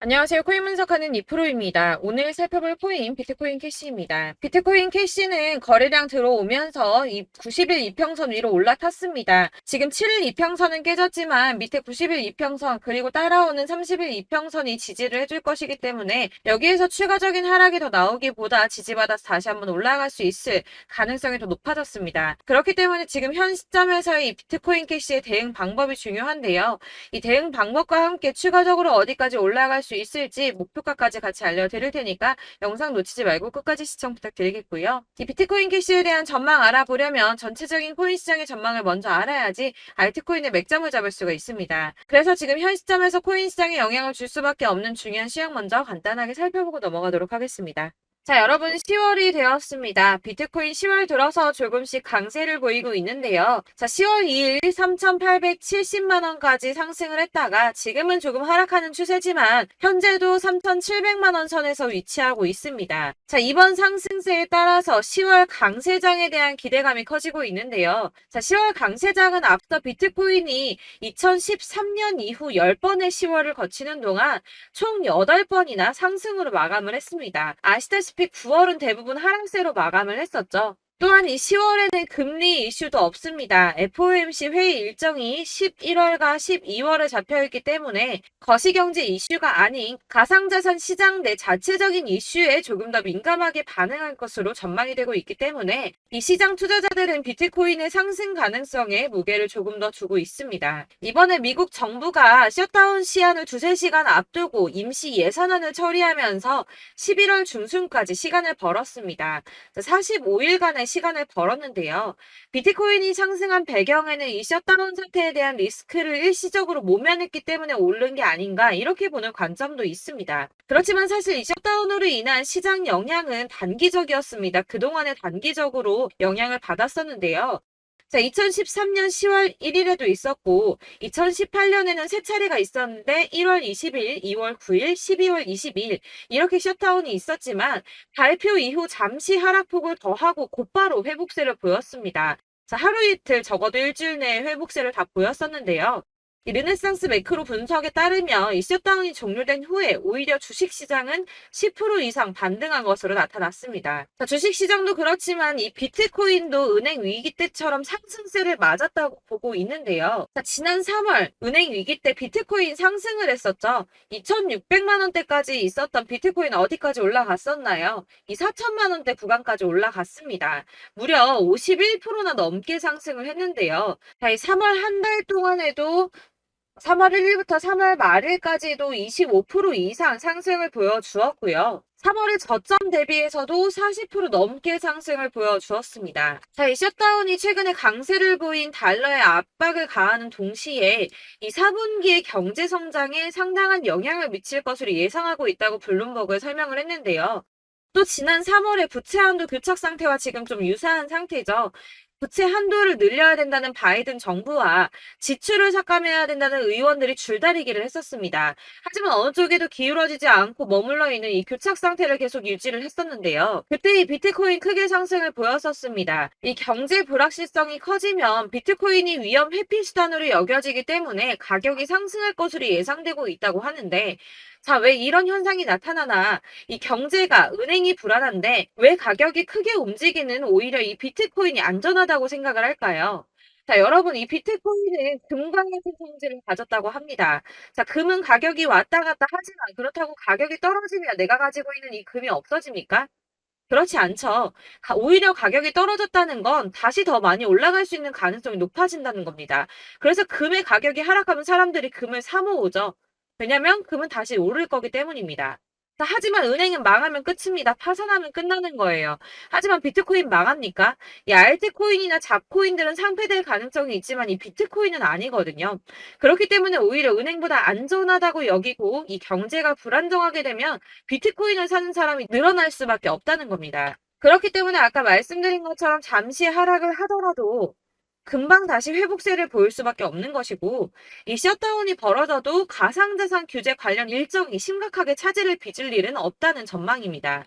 안녕하세요. 코인 분석하는 이프로입니다. 오늘 살펴볼 코인 비트코인 캐시입니다. 비트코인 캐시는 거래량 들어오면서 이 90일 이평선 위로 올라탔습니다. 지금 7일 이평선은 깨졌지만 밑에 90일 이평선 그리고 따라오는 30일 이평선이 지지를 해줄 것이기 때문에 여기에서 추가적인 하락이 더 나오기보다 지지받아서 다시 한번 올라갈 수 있을 가능성이 더 높아졌습니다. 그렇기 때문에 지금 현 시점에서의 이 비트코인 캐시의 대응 방법이 중요한데요. 이 대응 방법과 함께 추가적으로 어디까지 올라갈 수 있을지 목표가까지 같이 알려드릴 테니까 영상 놓치지 말고 끝까지 시청 부탁드리겠고요. 이 비트코인 캐시에 대한 전망 알아보려면 전체적인 코인 시장의 전망을 먼저 알아야지 알트코인의 맥점을 잡을 수가 있습니다. 그래서 지금 현 시점에서 코인 시장에 영향을 줄 수밖에 없는 중요한 시황 먼저 간단하게 살펴보고 넘어가도록 하겠습니다. 자, 여러분 10월이 되었습니다. 비트코인 10월 들어서 조금씩 강세를 보이고 있는데요. 자, 10월 2일 3,870만 원까지 상승을 했다가 지금은 조금 하락하는 추세지만 현재도 3,700만 원 선에서 위치하고 있습니다. 자, 이번 상승세에 따라서 10월 강세장에 대한 기대감이 커지고 있는데요. 자, 10월 강세장은 앞서 비트코인이 2013년 이후 10번의 10월을 거치는 동안 총 8번이나 상승으로 마감을 했습니다. 아시다시피 9월은 대부분 하락세로 마감을 했었죠. 또한 이 10월에는 금리 이슈도 없습니다. FOMC 회의 일정이 11월과 12월에 잡혀있기 때문에 거시경제 이슈가 아닌 가상자산 시장 내 자체적인 이슈에 조금 더 민감하게 반응할 것으로 전망이 되고 있기 때문에 이 시장 투자자들은 비트코인의 상승 가능성에 무게를 조금 더 두고 있습니다. 이번에 미국 정부가 셧다운 시한을 2~3시간 앞두고 임시 예산안을 처리하면서 11월 중순까지 시간을 벌었습니다. 45일간의 시간을 벌었는데요. 비트코인이 상승한 배경에는 이 셧다운 사태에 대한 리스크를 일시적으로 모면했기 때문에 오른 게 아닌가 이렇게 보는 관점도 있습니다. 그렇지만 사실 이 셧다운으로 인한 시장 영향은 단기적이었습니다. 그동안에 단기적으로 영향을 받았었는데요. 자, 2013년 10월 1일에도 있었고 2018년에는 세 차례가 있었는데 1월 20일, 2월 9일, 12월 22일 이렇게 셧다운이 있었지만 발표 이후 잠시 하락폭을 더하고 곧바로 회복세를 보였습니다. 자, 하루 이틀 적어도 일주일 내에 회복세를 다 보였었는데요. 이 르네상스 매크로 분석에 따르면 이 셧다운이 종료된 후에 오히려 주식시장은 10% 이상 반등한 것으로 나타났습니다. 자, 주식시장도 그렇지만 이 비트코인도 은행 위기 때처럼 상승세를 맞았다고 보고 있는데요. 자, 지난 3월 은행 위기 때 비트코인 상승을 했었죠. 2,600만 원대까지 있었던 비트코인 어디까지 올라갔었나요? 이 4천만 원대 구간까지 올라갔습니다. 무려 51%나 넘게 상승을 했는데요. 자, 이 3월 한 달 동안에도 3월 1일부터 3월 말일까지도 25% 이상 상승을 보여주었고요. 3월의 저점 대비해서도 40% 넘게 상승을 보여주었습니다. 자, 이 셧다운이 최근에 강세를 보인 달러에 압박을 가하는 동시에 이 4분기의 경제 성장에 상당한 영향을 미칠 것으로 예상하고 있다고 블룸버그에 설명을 했는데요. 또 지난 3월에 부채 한도 교착 상태와 지금 좀 유사한 상태죠. 부채 한도를 늘려야 된다는 바이든 정부와 지출을 삭감해야 된다는 의원들이 줄다리기를 했었습니다. 하지만 어느 쪽에도 기울어지지 않고 머물러 있는 이 교착 상태를 계속 유지를 했었는데요. 그때 이 비트코인 크게 상승을 보였었습니다. 이 경제 불확실성이 커지면 비트코인이 위험 회피 수단으로 여겨지기 때문에 가격이 상승할 것으로 예상되고 있다고 하는데 자, 왜 이런 현상이 나타나나 이 경제가 은행이 불안한데 왜 가격이 크게 움직이는 오히려 이 비트코인이 안전하다고 생각을 할까요? 자, 여러분, 이 비트코인은 금과 같은 성질을 가졌다고 합니다. 자, 금은 가격이 왔다 갔다 하지만 그렇다고 가격이 떨어지면 내가 가지고 있는 이 금이 없어집니까? 그렇지 않죠. 오히려 가격이 떨어졌다는 건 다시 더 많이 올라갈 수 있는 가능성이 높아진다는 겁니다. 그래서 금의 가격이 하락하면 사람들이 금을 사 모으죠. 왜냐면 금은 다시 오를 거기 때문입니다. 자, 하지만 은행은 망하면 끝입니다. 파산하면 끝나는 거예요. 하지만 비트코인 망합니까? 이 알트코인이나 잡코인들은 상폐될 가능성이 있지만 이 비트코인은 아니거든요. 그렇기 때문에 오히려 은행보다 안전하다고 여기고 이 경제가 불안정하게 되면 비트코인을 사는 사람이 늘어날 수밖에 없다는 겁니다. 그렇기 때문에 아까 말씀드린 것처럼 잠시 하락을 하더라도 금방 다시 회복세를 보일 수밖에 없는 것이고 이 셧다운이 벌어져도 가상자산 규제 관련 일정이 심각하게 차질을 빚을 일은 없다는 전망입니다.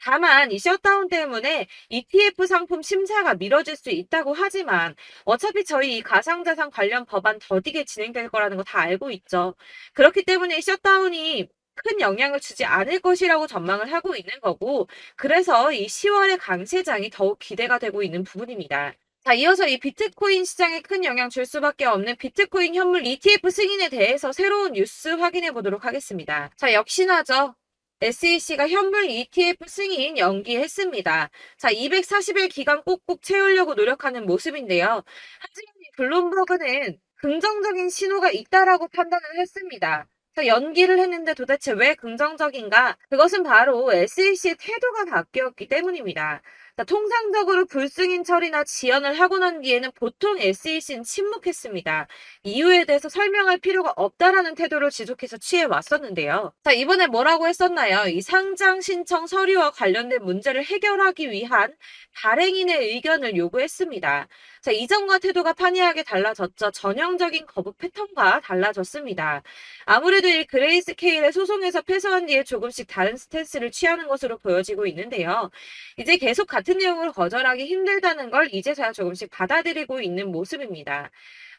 다만 이 셧다운 때문에 ETF 상품 심사가 미뤄질 수 있다고 하지만 어차피 저희 이 가상자산 관련 법안 더디게 진행될 거라는 거 다 알고 있죠. 그렇기 때문에 셧다운이 큰 영향을 주지 않을 것이라고 전망을 하고 있는 거고, 그래서 이 10월의 강세장이 더욱 기대가 되고 있는 부분입니다. 자, 이어서 이 비트코인 시장에 큰 영향 줄 수밖에 없는 비트코인 현물 ETF 승인에 대해서 새로운 뉴스 확인해 보도록 하겠습니다. 자, 역시나죠. SEC가 현물 ETF 승인 연기했습니다. 자, 240일 기간 꼭꼭 채우려고 노력하는 모습인데요. 하지만 이 블룸버그는 긍정적인 신호가 있다라고 판단을 했습니다. 자, 연기를 했는데 도대체 왜 긍정적인가? 그것은 바로 SEC의 태도가 바뀌었기 때문입니다. 자, 통상적으로 불승인 처리나 지연을 하고 난 뒤에는 보통 SEC는 침묵했습니다. 이유에 대해서 설명할 필요가 없다라는 태도를 지속해서 취해 왔었는데요. 자, 이번에 뭐라고 했었나요? 이 상장 신청 서류와 관련된 문제를 해결하기 위한 발행인의 의견을 요구했습니다. 자, 이전과 태도가 판이하게 달라졌죠. 전형적인 거부 패턴과 달라졌습니다. 아무래도 이 그레이스케일의 소송에서 패소한 뒤에 조금씩 다른 스탠스를 취하는 것으로 보여지고 있는데요. 이제 계속 같은 내용을 거절하기 힘들다는 걸 이제서야 조금씩 받아들이고 있는 모습입니다.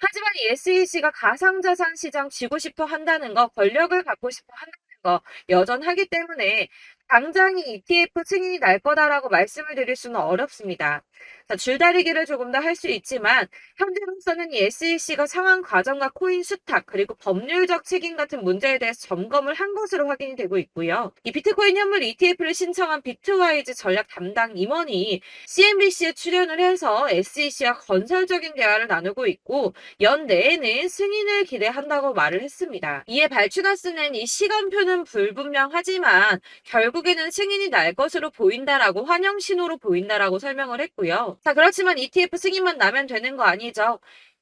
하지만 이 SEC가 가상자산 시장 쥐고 싶어 한다는 거, 권력을 갖고 싶어 한다는 거 여전하기 때문에 당장이 ETF 승인이 날 거다라고 말씀을 드릴 수는 어렵습니다. 자, 줄다리기를 조금 더 할 수 있지만 현재로서는 이 SEC가 상한 과정과 코인 수탁 그리고 법률적 책임 같은 문제에 대해서 점검을 한 것으로 확인이 되고 있고요. 이 비트코인 현물 ETF를 신청한 비트와이즈 전략 담당 임원이 CNBC에 출연을 해서 SEC와 건설적인 대화를 나누고 있고 연내에는 승인을 기대한다고 말을 했습니다. 이에 발추가스는 이 시간표는 불분명하지만 결국에는 승인이 날 것으로 보인다라고 환영 신호로 보인다라고 설명을 했고요. 자, 그렇지만 ETF 승인만 나면 되는 거 아니죠.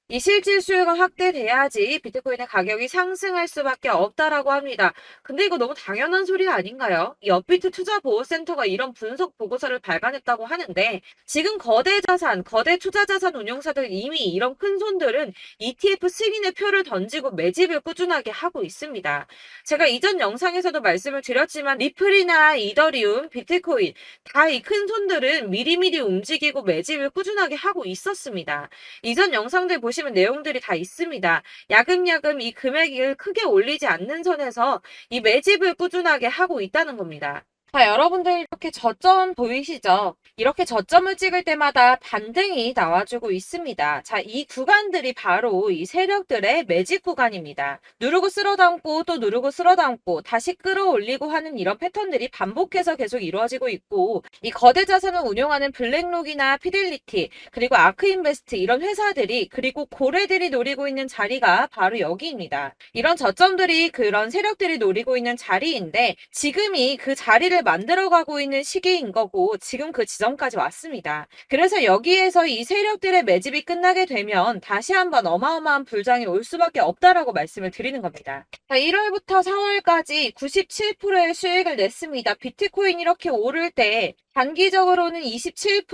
이 실질 수요가 확대돼야지 비트코인의 가격이 상승할 수밖에 없다라고 합니다. 근데 이거 너무 당연한 소리 아닌가요? 이 업비트 투자보호센터가 이런 분석 보고서를 발간했다고 하는데 지금 거대 자산, 거대 투자자산 운용사들 이미 이런 큰 손들은 ETF 승인의 표를 던지고 매집을 꾸준하게 하고 있습니다. 제가 이전 영상에서도 말씀을 드렸지만 리플이나 이더리움, 비트코인 다 이 큰 손들은 미리미리 움직이고 매집을 꾸준하게 하고 있었습니다. 이전 영상들 보시면 내용들이 다 있습니다. 야금야금 이 금액을 크게 올리지 않는 선에서 이 매집을 꾸준하게 하고 있다는 겁니다. 자, 여러분들 이렇게 저점 보이시죠? 이렇게 저점을 찍을 때마다 반등이 나와주고 있습니다. 자, 이 구간들이 바로 이 세력들의 매집 구간입니다. 누르고 쓸어담고 또 누르고 쓸어담고 다시 끌어올리고 하는 이런 패턴들이 반복해서 계속 이루어지고 있고 이 거대 자산을 운용하는 블랙록이나 피델리티 그리고 아크인베스트 이런 회사들이 그리고 고래들이 노리고 있는 자리가 바로 여기입니다. 이런 저점들이 그런 세력들이 노리고 있는 자리인데 지금이 그 자리를 만들어가고 있는 시기인 거고 지금 그 지점까지 왔습니다. 그래서 여기에서 이 세력들의 매집이 끝나게 되면 다시 한번 어마어마한 불장이 올 수밖에 없다라고 말씀을 드리는 겁니다. 자, 1월부터 4월까지 97%의 수익을 냈습니다. 비트코인 이렇게 오를 때 단기적으로는 27%,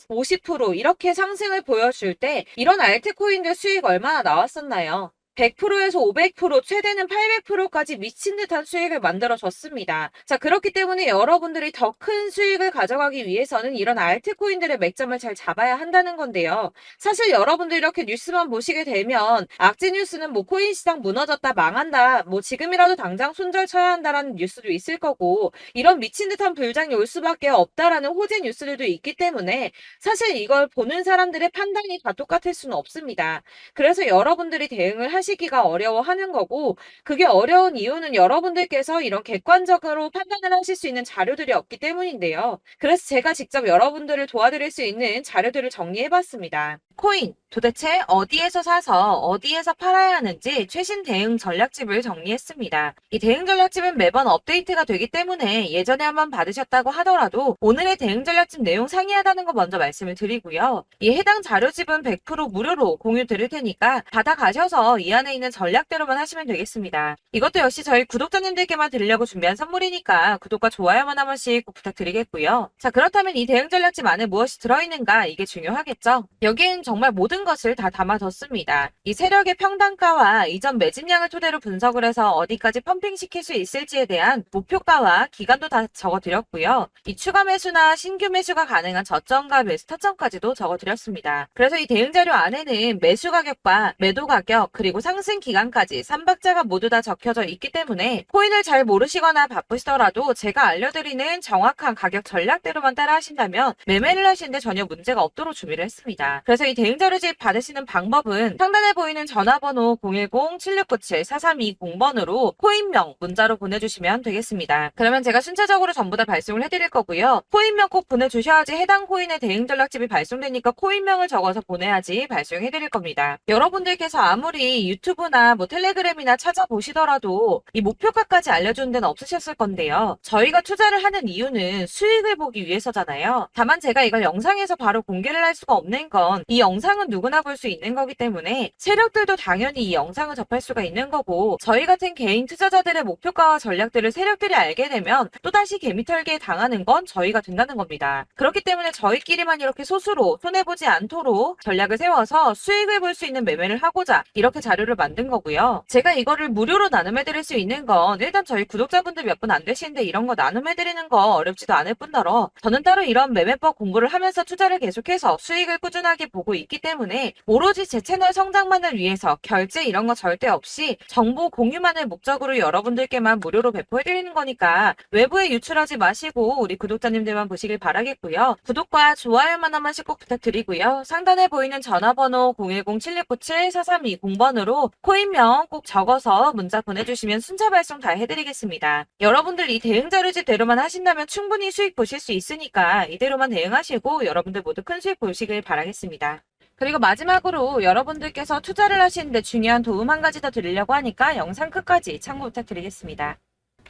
50% 이렇게 상승을 보여줄 때 이런 알트코인들 수익 얼마나 나왔었나요? 100%에서 500%, 최대는 800%까지 미친 듯한 수익을 만들어줬습니다. 자, 그렇기 때문에 여러분들이 더 큰 수익을 가져가기 위해서는 이런 알트코인들의 맥점을 잘 잡아야 한다는 건데요. 사실 여러분들 이렇게 뉴스만 보시게 되면 악재 뉴스는 뭐 코인 시장 무너졌다, 망한다, 뭐 지금이라도 당장 손절 쳐야 한다라는 뉴스도 있을 거고 이런 미친 듯한 불장이 올 수밖에 없다라는 호재 뉴스들도 있기 때문에 사실 이걸 보는 사람들의 판단이 다 똑같을 수는 없습니다. 그래서 여러분들이 대응을 하시기가 어려워하는 거고 그게 어려운 이유는 여러분들께서 이런 객관적으로 판단을 하실 수 있는 자료들이 없기 때문인데요. 그래서 제가 직접 여러분들을 도와드릴 수 있는 자료들을 정리해봤습니다. 코인 도대체 어디에서 사서 어디에서 팔아야 하는지 최신 대응 전략집을 정리했습니다. 이 대응 전략집은 매번 업데이트가 되기 때문에 예전에 한번 받으셨다고 하더라도 오늘의 대응 전략집 내용 상이하다는 거 먼저 말씀을 드리고요. 이 해당 자료집은 100% 무료로 공유 드릴 테니까 받아가셔서 이 안에 있는 전략대로만 하시면 되겠습니다. 이것도 역시 저희 구독자님들께만 드리려고 준비한 선물이니까 구독과 좋아요만 한 번씩 꼭 부탁드리겠고요. 자, 그렇다면 이 대응 전략집 안에 무엇이 들어있는가 이게 중요하겠죠. 여기에는 정말 모든 것을 다 담아뒀습니다. 이 세력의 평단가와 이전 매집량을 토대로 분석을 해서 어디까지 펌핑시킬 수 있을지에 대한 목표가와 기간도 다 적어드렸고요. 이 추가 매수나 신규 매수가 가능한 저점과 매수 타점까지도 적어드렸습니다. 그래서 이 대응자료 안에는 매수 가격과 매도 가격 그리고 상승 기간까지 3박자가 모두 다 적혀져 있기 때문에 코인을 잘 모르시거나 바쁘시더라도 제가 알려드리는 정확한 가격 전략대로만 따라 하신다면 매매를 하시는데 전혀 문제가 없도록 준비를 했습니다. 그래서 이 대응자료집 받으시는 방법은 상단에 보이는 전화번호 010-7697-4320번으로 코인명 문자로 보내주시면 되겠습니다. 그러면 제가 순차적으로 전부 다 발송을 해드릴 거고요. 코인명 꼭 보내주셔야지 해당 코인의 대응 전략집이 발송되니까 코인명을 적어서 보내야지 발송해드릴 겁니다. 여러분들께서 아무리 유튜브나 텔레그램이나 찾아보시더라도 이 목표가까지 알려주는 데는 없으셨을 건데요. 저희가 투자를 하는 이유는 수익을 보기 위해서잖아요. 다만 제가 이걸 영상에서 바로 공개를 할 수가 없는 건 이 영상은 누구나 볼 수 있는 거기 때문에 세력들도 당연히 이 영상을 접할 수가 있는 거고 저희 같은 개인 투자자들의 목표가와 전략들을 세력들이 알게 되면 또다시 개미털기에 당하는 건 저희가 된다는 겁니다. 그렇기 때문에 저희끼리만 이렇게 소수로 손해보지 않도록 전략을 세워서 수익을 볼 수 있는 매매를 하고자 이렇게 자료를 만든 거고요. 제가 이거를 무료로 나눔해드릴 수 있는 건 일단 저희 구독자분들 몇 분 안 되시는데 이런 거 나눔해드리는 거 어렵지도 않을 뿐더러 저는 따로 이런 매매법 공부를 하면서 투자를 계속해서 수익을 꾸준하게 보고 있기 때문에 오로지 제 채널 성장만을 위해서 결제 이런 거 절대 없이 정보 공유만을 목적으로 여러분들께만 무료로 배포해드리는 거니까 외부에 유출하지 마시고 우리 구독자님들만 보시길 바라겠고요. 구독과 좋아요만 한 번씩 꼭 부탁드리고요. 상단에 보이는 전화번호 010-7697-4320번으로 코인명 꼭 적어서 문자 보내주시면 순차 발송 다 해드리겠습니다. 여러분들 이 대응 자료집대로만 하신다면 충분히 수익 보실 수 있으니까 이대로만 대응하시고 여러분들 모두 큰 수익 보시길 바라겠습니다. 그리고 마지막으로 여러분들께서 투자를 하시는데 중요한 도움 한 가지 더 드리려고 하니까 영상 끝까지 참고 부탁드리겠습니다.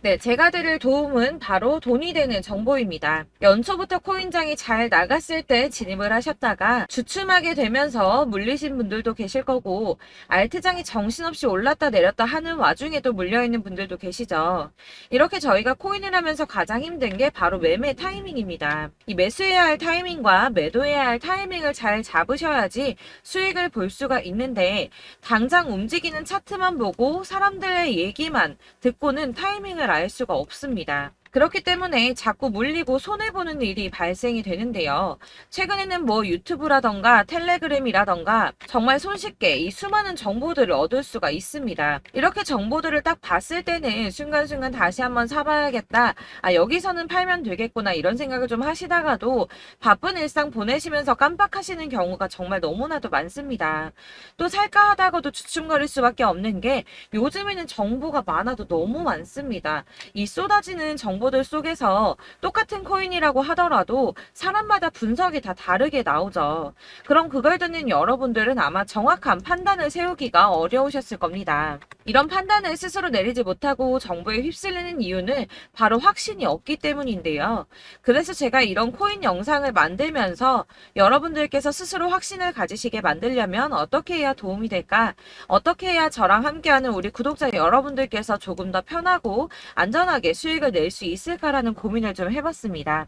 네, 제가 드릴 도움은 바로 돈이 되는 정보입니다. 연초부터 코인장이 잘 나갔을 때 진입을 하셨다가 주춤하게 되면서 물리신 분들도 계실 거고 알트장이 정신없이 올랐다 내렸다 하는 와중에도 물려있는 분들도 계시죠. 이렇게 저희가 코인을 하면서 가장 힘든 게 바로 매매 타이밍입니다. 이 매수해야 할 타이밍과 매도해야 할 타이밍을 잘 잡으셔야지 수익을 볼 수가 있는데 당장 움직이는 차트만 보고 사람들의 얘기만 듣고는 타이밍을 알 수가 없습니다. 그렇기 때문에 자꾸 물리고 손해보는 일이 발생이 되는데요. 최근에는 유튜브라던가 텔레그램이라던가 정말 손쉽게 이 수많은 정보들을 얻을 수가 있습니다. 이렇게 정보들을 딱 봤을 때는 순간순간 다시 한번 사봐야겠다. 여기서는 팔면 되겠구나 이런 생각을 좀 하시다가도 바쁜 일상 보내시면서 깜빡하시는 경우가 정말 너무나도 많습니다. 또 살까 하다가도 주춤거릴 수밖에 없는 게 요즘에는 정보가 많아도 너무 많습니다. 이 쏟아지는 정보들 속에서 똑같은 코인이라고 하더라도 사람마다 분석이 다 다르게 나오죠. 그럼 그걸 듣는 여러분들은 아마 정확한 판단을 세우기가 어려우셨을 겁니다. 이런 판단을 스스로 내리지 못하고 정보에 휩쓸리는 이유는 바로 확신이 없기 때문인데요. 그래서 제가 이런 코인 영상을 만들면서 여러분들께서 스스로 확신을 가지시게 만들려면 어떻게 해야 도움이 될까? 어떻게 해야 저랑 함께하는 우리 구독자 여러분들께서 조금 더 편하고 안전하게 수익을 낼 수 있을까라는 고민을 좀 해봤습니다.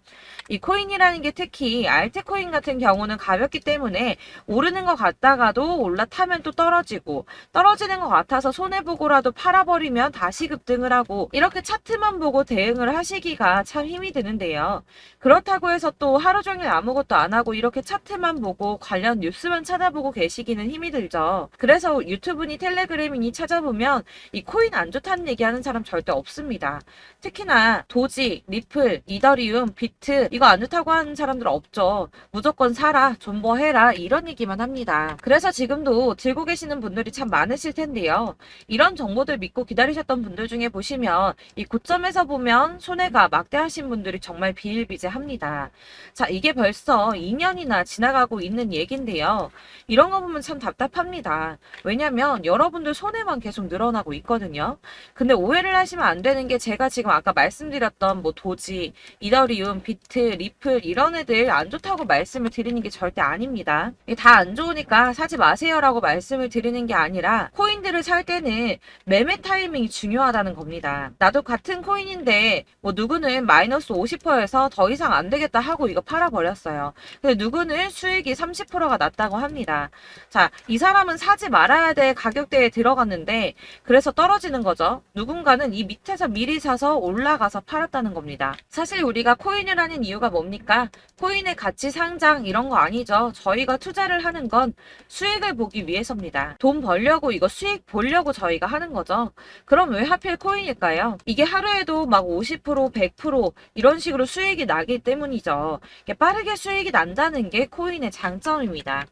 이 코인이라는 게 특히 알트코인 같은 경우는 가볍기 때문에 오르는 것 같다가도 올라타면 또 떨어지고 떨어지는 것 같아서 손해보고라도 팔아버리면 다시 급등을 하고 이렇게 차트만 보고 대응을 하시기가 참 힘이 드는데요. 그렇다고 해서 또 하루 종일 아무것도 안 하고 이렇게 차트만 보고 관련 뉴스만 찾아보고 계시기는 힘이 들죠. 그래서 유튜브니 텔레그램이니 찾아보면 이 코인 안 좋다는 얘기하는 사람 절대 없습니다. 특히나 도지, 리플, 이더리움, 비트 이거 안 좋다고 하는 사람들 없죠. 무조건 사라, 존버해라 이런 얘기만 합니다. 그래서 지금도 들고 계시는 분들이 참 많으실 텐데요. 이런 정보들 믿고 기다리셨던 분들 중에 보시면 이 고점에서 보면 손해가 막대하신 분들이 정말 비일비재합니다. 자, 이게 벌써 2년이나 지나가고 있는 얘긴데요. 이런 거 보면 참 답답합니다. 왜냐면 여러분들 손해만 계속 늘어나고 있거든요. 근데 오해를 하시면 안 되는 게 제가 지금 아까 말씀드렸던 도지, 이더리움, 비트, 리플 이런 애들 안 좋다고 말씀을 드리는 게 절대 아닙니다. 다 안 좋으니까 사지 마세요라고 말씀을 드리는 게 아니라 코인들을 살 때는 일단은 매매 타이밍이 중요하다는 겁니다. 나도 같은 코인인데 뭐 누구는 마이너스 50%에서 더 이상 안 되겠다 하고 이거 팔아버렸어요. 근데 누구는 수익이 30%가 났다고 합니다. 자, 이 사람은 사지 말아야 될 가격대에 들어갔는데 그래서 떨어지는 거죠. 누군가는 이 밑에서 미리 사서 올라가서 팔았다는 겁니다. 사실 우리가 코인을 하는 이유가 뭡니까? 코인의 가치 상장 이런 거 아니죠. 저희가 투자를 하는 건 수익을 보기 위해서입니다. 돈 벌려고 이거 수익 보려고 저희가 하는 거죠. 그럼 왜 하필 코인일까요? 이게 하루에도 막 50%, 100% 이런 식으로 수익이 나기 때문이죠. 빠르게 수익이 난다는 게 코인의 장점입니다.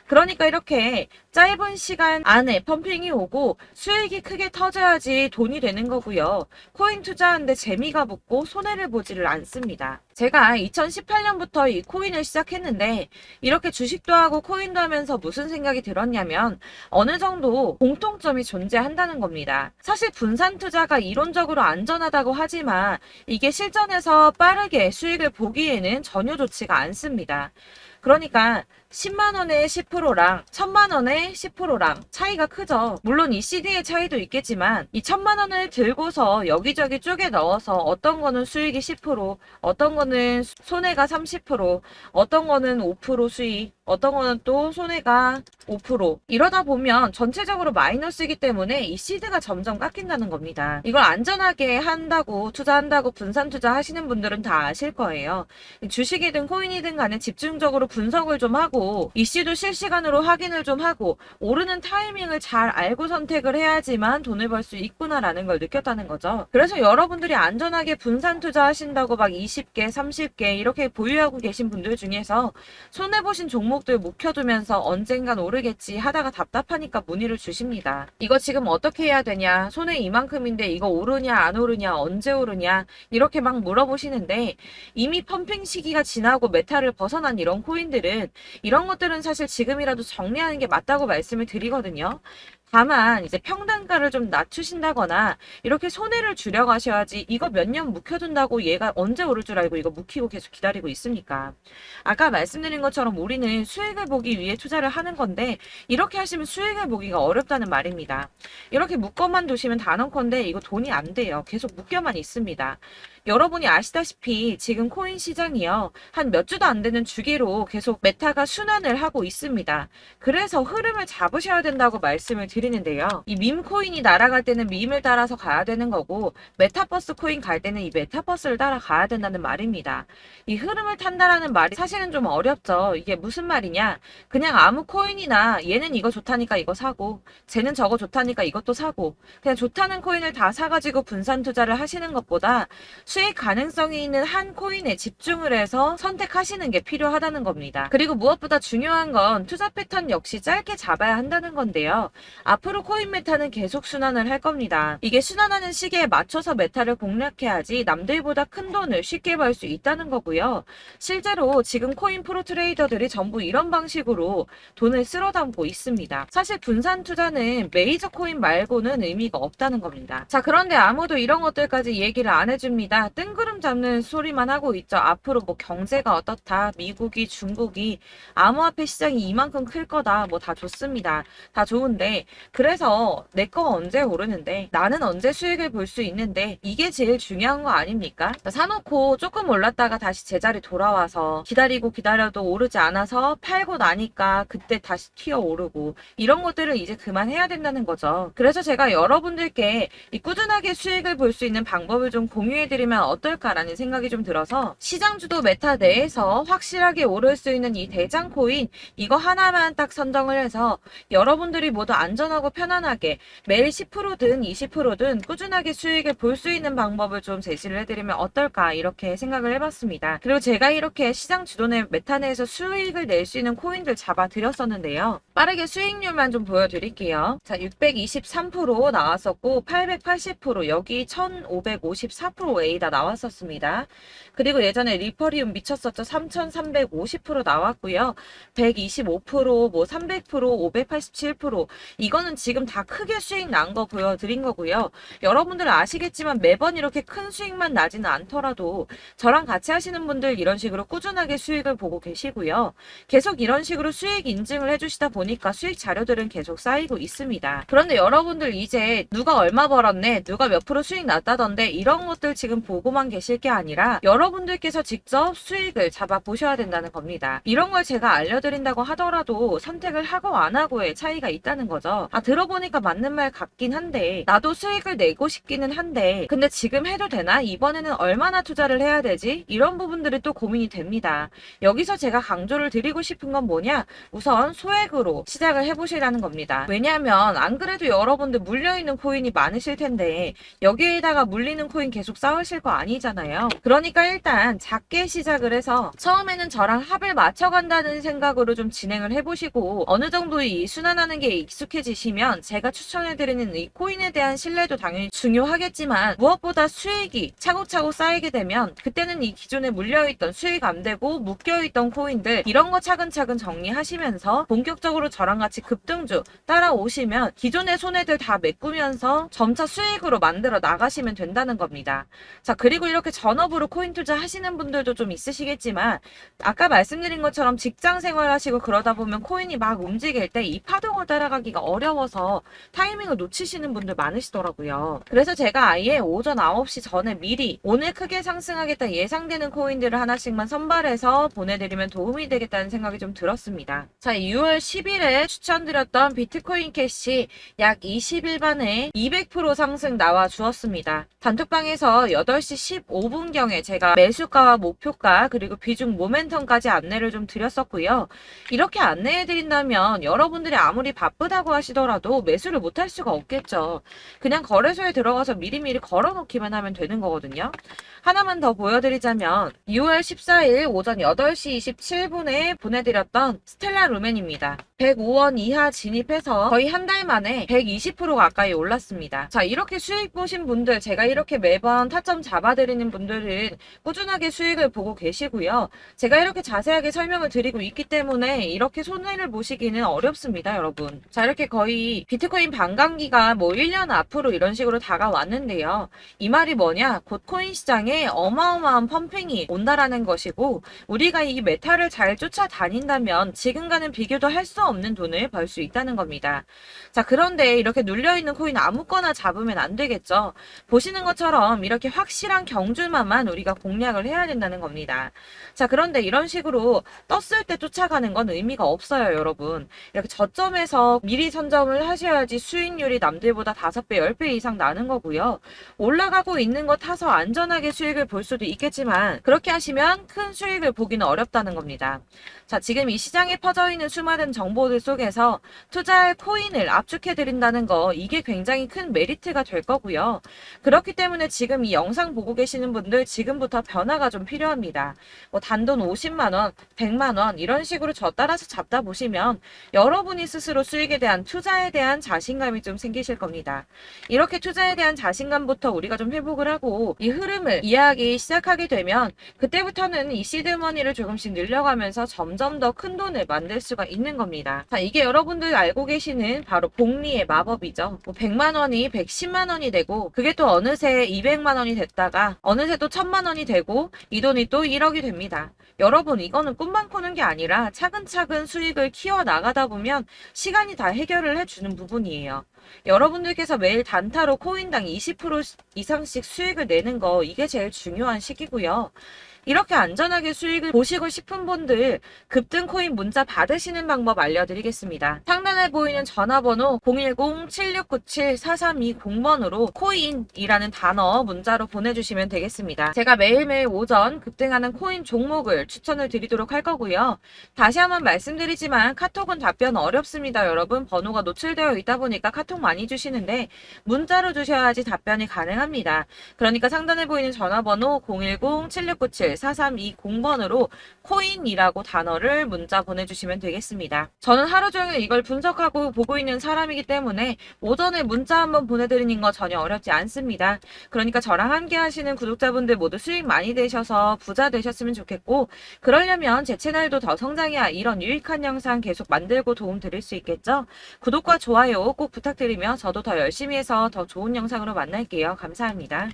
그러니까 이렇게 짧은 시간 안에 펌핑이 오고 수익이 크게 터져야지 돈이 되는 거고요. 코인 투자하는데 재미가 붙고 손해를 보지를 않습니다. 제가 2018년부터 이 코인을 시작했는데 이렇게 주식도 하고 코인도 하면서 무슨 생각이 들었냐면 어느 정도 공통점이 존재한다는 겁니다. 사실 분산 투자가 이론적으로 안전하다고 하지만 이게 실전에서 빠르게 수익을 보기에는 전혀 좋지가 않습니다. 그러니까 10만원의 10%랑 1000만원의 10%랑 차이가 크죠. 물론 이 CD의 차이도 있겠지만 이 1000만원을 들고서 여기저기 쪼개 넣어서 어떤 거는 수익이 10%, 어떤 거는 손해가 30%, 어떤 거는 5% 수익, 어떤 거는 또 손해가 5%. 이러다 보면 전체적으로 마이너스이기 때문에 이 시드가 점점 깎인다는 겁니다. 이걸 안전하게 한다고 투자한다고 분산 투자 하시는 분들은 다 아실 거예요. 주식이든 코인이든 간에 집중적으로 분석을 좀 하고 이슈도 실시간으로 확인을 좀 하고 오르는 타이밍을 잘 알고 선택을 해야지만 돈을 벌 수 있구나라는 걸 느꼈다는 거죠. 그래서 여러분들이 안전하게 분산 투자하신다고 막 20개, 30개 이렇게 보유하고 계신 분들 중에서 손해보신 종목들 묵혀두면서 언젠간 오르겠지 하다가 답답하니까 문의를 주십니다. 이거 지금 어떻게 해야 되냐? 손해 이만큼인데 이거 오르냐 안 오르냐 언제 오르냐 이렇게 막 물어보시는데 이미 펌핑 시기가 지나고 메타를 벗어난 이런 코인들은 이런 것들은 사실 지금이라도 정리하는 게 맞다고 말씀을 드리거든요. 다만 이제 평단가를 좀 낮추신다거나 이렇게 손해를 줄여가셔야지 이거 몇 년 묵혀둔다고 얘가 언제 오를 줄 알고 이거 묵히고 계속 기다리고 있습니까? 아까 말씀드린 것처럼 우리는 수익을 보기 위해 투자를 하는 건데 이렇게 하시면 수익을 보기가 어렵다는 말입니다. 이렇게 묶어만 두시면 단언컨대 이거 돈이 안 돼요. 계속 묶여만 있습니다. 여러분이 아시다시피 지금 코인 시장이요. 한 몇 주도 안 되는 주기로 계속 메타가 순환을 하고 있습니다. 그래서 흐름을 잡으셔야 된다고 말씀을 드리는데요. 이 밈 코인이 날아갈 때는 밈을 따라서 가야 되는 거고 메타버스 코인 갈 때는 이 메타버스를 따라가야 된다는 말입니다. 이 흐름을 탄다라는 말이 사실은 좀 어렵죠. 이게 무슨 말이냐? 그냥 아무 코인이나 얘는 이거 좋다니까 이거 사고 쟤는 저거 좋다니까 이것도 사고 그냥 좋다는 코인을 다 사가지고 분산 투자를 하시는 것보다 수익 가능성이 있는 한 코인에 집중을 해서 선택하시는 게 필요하다는 겁니다. 그리고 무엇보다 중요한 건 투자 패턴 역시 짧게 잡아야 한다는 건데요. 앞으로 코인 메타는 계속 순환을 할 겁니다. 이게 순환하는 시기에 맞춰서 메타를 공략해야지 남들보다 큰 돈을 쉽게 벌 수 있다는 거고요. 실제로 지금 코인 프로 트레이더들이 전부 이런 방식으로 돈을 쓸어 담고 있습니다. 사실 분산 투자는 메이저 코인 말고는 의미가 없다는 겁니다. 자, 그런데 아무도 이런 것들까지 얘기를 안 해줍니다. 뜬구름 잡는 소리만 하고 있죠. 앞으로 뭐 경제가 어떻다, 미국이, 중국이, 암호화폐 시장이 이만큼 클 거다, 뭐 다 좋습니다. 다 좋은데 그래서 내 거 언제 오르는데 나는 언제 수익을 볼 수 있는데 이게 제일 중요한 거 아닙니까? 사놓고 조금 올랐다가 다시 제자리 돌아와서 기다리고 기다려도 오르지 않아서 팔고 나니까 그때 다시 튀어 오르고 이런 것들을 이제 그만해야 된다는 거죠. 그래서 제가 여러분들께 이 꾸준하게 수익을 볼 수 있는 방법을 좀 공유해드리면 어떨까라는 생각이 좀 들어서 시장주도 메타 내에서 확실하게 오를 수 있는 이 대장 코인 이거 하나만 딱 선정을 해서 여러분들이 모두 안전하고 편안하게 매일 10%든 20%든 꾸준하게 수익을 볼 수 있는 방법을 좀 제시를 해드리면 어떨까 이렇게 생각을 해봤습니다. 그리고 제가 이렇게 시장 주도내 메타 내에서 수익을 낼 수 있는 코인들 잡아드렸었는데요. 빠르게 수익률만 좀 보여드릴게요. 자, 623% 나왔었고 880% 여기 1554% A다 나왔었습니다. 그리고 예전에 리퍼리움 미쳤었죠. 3350% 나왔고요. 125%, 뭐 300%, 587% 이거는 지금 다 크게 수익 난 거 보여드린 거고요. 여러분들 아시겠지만 매번 이렇게 큰 수익만 나지는 않더라도 저랑 같이 하시는 분들 이런 식으로 꾸준하게 수익을 보고 계시고요. 계속 이런 식으로 수익 인증을 해주시다 보니 보니까 수익 자료들은 계속 쌓이고 있습니다. 그런데 여러분들 이제 누가 얼마 벌었네, 누가 몇 프로 수익 났다던데 이런 것들 지금 보고만 계실 게 아니라 여러분들께서 직접 수익을 잡아 보셔야 된다는 겁니다. 이런 걸 제가 알려드린다고 하더라도 선택을 하고 안 하고의 차이가 있다는 거죠. 들어보니까 맞는 말 같긴 한데 나도 수익을 내고 싶기는 한데 근데 지금 해도 되나? 이번에는 얼마나 투자를 해야 되지? 이런 부분들이 또 고민이 됩니다. 여기서 제가 강조를 드리고 싶은 건 뭐냐? 우선 소액으로 시작을 해보시라는 겁니다. 왜냐하면 안 그래도 여러분들 물려있는 코인이 많으실 텐데 여기에다가 물리는 코인 계속 쌓으실 거 아니잖아요. 그러니까 일단 작게 시작을 해서 처음에는 저랑 합을 맞춰간다는 생각으로 좀 진행을 해보시고 어느 정도 이 순환하는 게 익숙해지시면 제가 추천해드리는 이 코인에 대한 신뢰도 당연히 중요하겠지만 무엇보다 수익이 차곡차곡 쌓이게 되면 그때는 이 기존에 물려있던 수익 안 되고 묶여있던 코인들 이런 거 차근차근 정리하시면서 본격적으로 저랑 같이 급등주 따라오시면 기존의 손해들 다 메꾸면서 점차 수익으로 만들어 나가시면 된다는 겁니다. 자, 그리고 이렇게 전업으로 코인 투자 하시는 분들도 좀 있으시겠지만 아까 말씀드린 것처럼 직장 생활하시고 그러다 보면 코인이 막 움직일 때 이 파동을 따라가기가 어려워서 타이밍을 놓치시는 분들 많으시더라고요. 그래서 제가 아예 오전 9시 전에 미리 오늘 크게 상승하겠다 예상되는 코인들을 하나씩만 선발해서 보내드리면 도움이 되겠다는 생각이 좀 들었습니다. 자, 6월 10일에 추천드렸던 비트코인 캐시 약 20일 만에 200% 상승 나와 주었습니다. 단톡방에서 8시 15분경에 제가 매수가와 목표가 그리고 비중 모멘텀까지 안내를 좀 드렸었고요. 이렇게 안내해드린다면 여러분들이 아무리 바쁘다고 하시더라도 매수를 못할 수가 없겠죠. 그냥 거래소에 들어가서 미리미리 걸어놓기만 하면 되는 거거든요. 하나만 더 보여드리자면 6월 14일 오전 8시 27분에 보내드렸던 스텔라 루멘입니다. 105원 이하 진입해서 거의 한 달 만에 120% 가까이 올랐습니다. 자, 이렇게 수익 보신 분들, 제가 이렇게 매번 타점 잡아드리는 분들은 꾸준하게 수익을 보고 계시고요. 제가 이렇게 자세하게 설명을 드리고 있기 때문에 이렇게 손해를 보시기는 어렵습니다, 여러분. 자, 이렇게 거의 비트코인 반감기가 뭐 1년 앞으로 이런 식으로 다가왔는데요. 이 말이 뭐냐? 곧 코인 시장에 어마어마한 펌핑이 온다라는 것이고 우리가 이 메타를 잘 쫓아다닌다면 지금과는 비교도 할 수 없는 돈을 벌 수 있다는 겁니다. 자, 그런데 이렇게 눌려있는 코인 아무거나 잡으면 안 되겠죠. 보시는 것처럼 이렇게 확실한 경주만만 우리가 공략을 해야 된다는 겁니다. 자, 그런데 이런 식으로 떴을 때 쫓아가는 건 의미가 없어요, 여러분. 이렇게 저점에서 미리 선점을 하셔야지 수익률이 남들보다 5배, 10배 이상 나는 거고요. 올라가고 있는 거 타서 안전하게 수익을 볼 수도 있겠지만 그렇게 하시면 큰 수익을 보기는 어렵다는 겁니다. 자, 지금 이 시장에 퍼져 있는 수많은 정보들 속에서 투자할 코인을 압축해드린다는 거 이게 굉장히 큰 메리트가 될 거고요. 그렇기 때문에 지금 이 영상 보고 계시는 분들 지금부터 변화가 좀 필요합니다. 뭐 단돈 50만원, 100만원 이런 식으로 저 따라서 잡다 보시면 여러분이 스스로 수익에 대한 투자에 대한 자신감이 좀 생기실 겁니다. 이렇게 투자에 대한 자신감부터 우리가 좀 회복을 하고 이 흐름을 이해하기 시작하게 되면 그때부터는 이 시드머니를 조금씩 늘려가면서 점점 더 큰 돈을 만들 수가 있는 겁니다. 자, 이게 여러분들 알고 계시는 바로 복리의 마법이죠. 뭐 100만원이 110만원이 되고 그게 또 어느새 200만원이 됐다가 어느새 또 1000만원이 되고 이 돈이 또 1억이 됩니다. 여러분, 이거는 꿈만 꾸는 게 아니라 차근차근 수익을 키워 나가다 보면 시간이 다 해결을 해주는 부분이에요. 여러분들께서 매일 단타로 코인당 20% 이상씩 수익을 내는 거 이게 제일 중요한 시기고요. 이렇게 안전하게 수익을 보시고 싶은 분들 급등 코인 문자 받으시는 방법 알려드리겠습니다. 상단에 보이는 전화번호 010-7697-4320번으로 코인이라는 단어 문자로 보내주시면 되겠습니다. 제가 매일매일 오전 급등하는 코인 종목을 추천을 드리도록 할 거고요. 다시 한번 말씀드리지만 카톡은 답변 어렵습니다. 여러분, 번호가 노출되어 있다 보니까 카톡 많이 주시는데 문자로 주셔야지 답변이 가능합니다. 그러니까 상단에 보이는 전화번호 010-7697-4320번으로 코인이라고 단어를 문자 보내주시면 되겠습니다. 저는 하루 종일 이걸 분석하고 보고 있는 사람이기 때문에 오전에 문자 한번 보내드리는 거 전혀 어렵지 않습니다. 그러니까 저랑 함께 하시는 구독자분들 모두 수익 많이 되셔서 부자 되셨으면 좋겠고 그러려면 제 채널도 더 성장해야 이런 유익한 영상 계속 만들고 도움 드릴 수 있겠죠? 구독과 좋아요 꼭 부탁드리며 저도 더 열심히 해서 더 좋은 영상으로 만날게요. 감사합니다.